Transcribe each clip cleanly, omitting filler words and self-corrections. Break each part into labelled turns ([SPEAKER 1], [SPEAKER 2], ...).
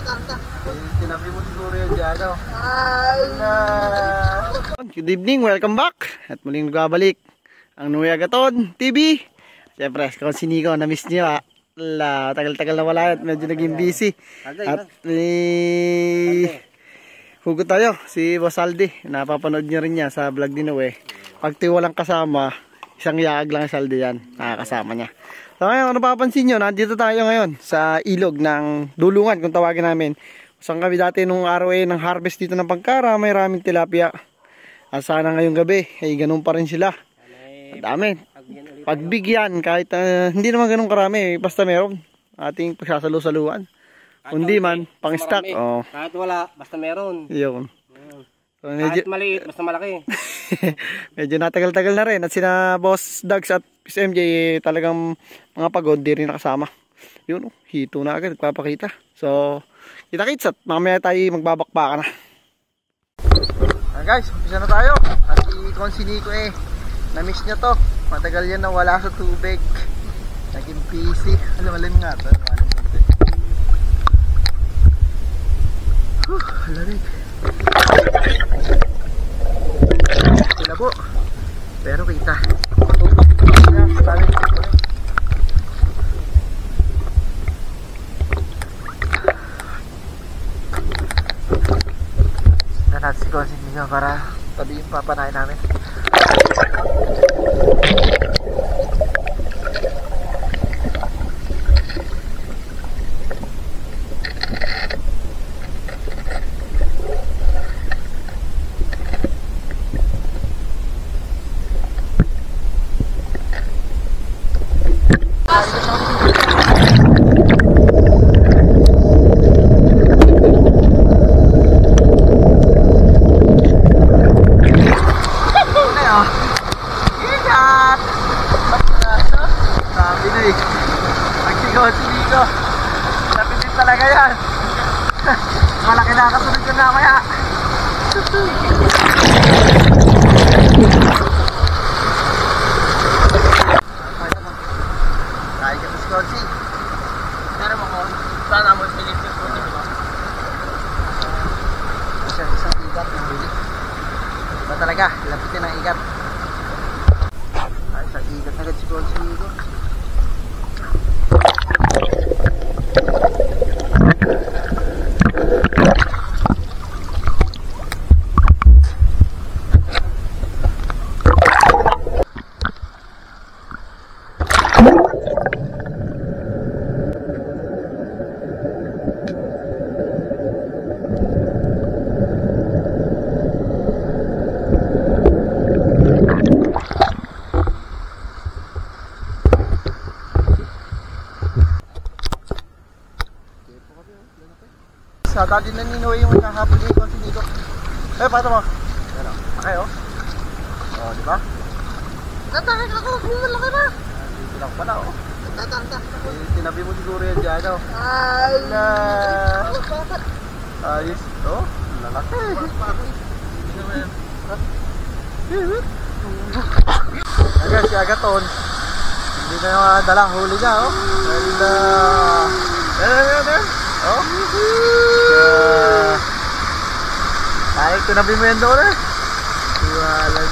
[SPEAKER 1] Tinabi mo siguro yan dyan, no?
[SPEAKER 2] Good evening, welcome back. At muling nagbabalik ang Nuwe Agaton TV. Siyempre, kung siniko, na-miss niyo. Tagal-tagal na wala at medyo naging busy. At hugot tayo, si Boss Aldi. Napapanood niyo rin niya sa vlog ni Nuwe. Pag walang kasama, isang yaag lang si Aldi yan. Nakakasama niya. So ngayon, ano papansin nyo, nandito tayo ngayon sa ilog ng Dulungan, kung tawagin namin. Saan kami dati nung araw ng harvest dito ng Pagkara, may raming tilapia. At sana ngayong gabi, ay ganun pa rin sila. Ang dami. Pagbigyan, kahit hindi naman ganun karami, basta meron. Ating pagsasalo-saluan. Kundi man, pang-stock. Oh.
[SPEAKER 1] Kahit wala, basta meron.
[SPEAKER 2] Yun. So,
[SPEAKER 1] kahit maliit, basta malaki.
[SPEAKER 2] Medyo natagal-tagal na rin. At sina Boss Dags at Miss MJ, talagang mga pagod, di rin nakasama. Yun, hito na agad, nagpapakita. So, kita-kits at mamaya tayo magbabakbaka na. Guys, umpisa na tayo. At si Consiniko na-miss niya to. Matagal yan na wala sa tubig. Naging busy. Alam nga ito. Lalig. Sila po. Pero kita. Natin si Consin niya para tabi yung papanahin namin. Malaki na kasunod ko na kaya. Kaya ka sa Consi. Pero mo ko, sana mo pinipin ko dito. Isang igat ng huli. Ba talaga, lapitin ang igat. Ay, sa igat na agad si Consi dito. Sa dati na ninuwi yung nakahapon dito dito. Pato mo. Ano? Okay oh. Oh, di ba? Tatakik ako, malaki na. Dito lang pala oh. Tatakik. Tinabi mo siguro yan dyan oh. Ay na. Ayos oh. Lalaki. Agad si Agaton. Hindi na dalang huli niya oh. Oh. Ay, tunabi mo yan doon eh. Iwalan.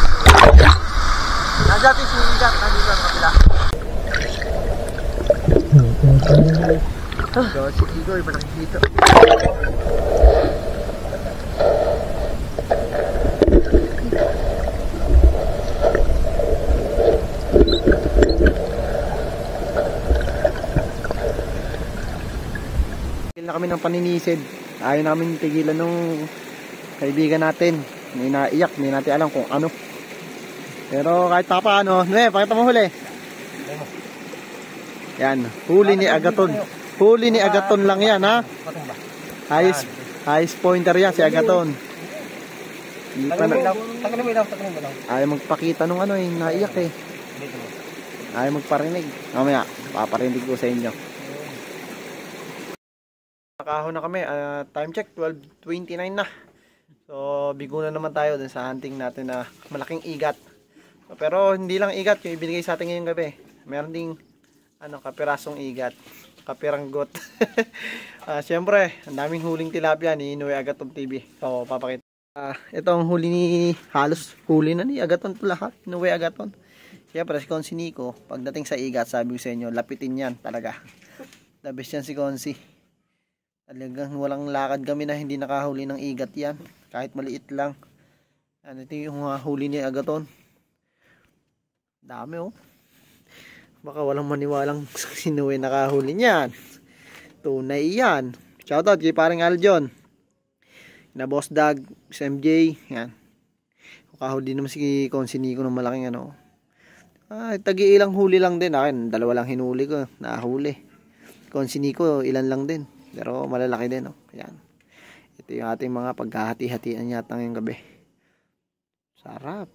[SPEAKER 2] Nandiyan si Igat, nandito ang kapila. So, si Igor, iba nakikita. Na kami ng paninisid. Ayaw namin tigilan nung kaibigan natin. May naiyak, hindi natin alam kung ano. Pero kahit pa paano, pakita mo huli. Yan, huli ni Agaton. Huli ni Agaton lang yan ha. Highest pointer yan si Agaton. Ayaw magpakita nung naiyak eh. Ayaw magparinig. Mamaya, paparinig ko sa inyo. Nakahon na kami, time check 12:29 na. So bigo na naman tayo dun sa hunting natin na malaking igat. Pero hindi lang igat yung ibinigay sa atin ngayong gabi. Meron ding kapirasong igat. kapiranggot. Siyempre, ang daming huling tilapia ni Noe Agaton TV. So, papakita. Ito ang huli ni, halos huli na ni Agaton to lahat. Noe Agaton. Siyempre, si Konsi Nico, pagdating sa igat, sabi ko sa inyo, lapitin yan talaga. The best yan si Konsi. Talagang walang lakad kami na hindi nakahuli ng igat yan. Kahit maliit lang. Ito yung huli ni Agaton. Dami oh. Baka walang maniwalang si Noe nakahuli niyan. Tunay yan. Shoutout kay paring Aljon. Na Boss Dag, si MJ. Yan. Nakahuli naman si Konsi Nico ng malaking ano. Tagi-ilang huli lang din. Akin, dalawa lang hinuli ko. Nahuli. Konsi Nico, ilan lang din. Pero malalaki din. Oh. Yan. Ito yung ating mga paghahati-hatian yata ngayong gabi. Sarap.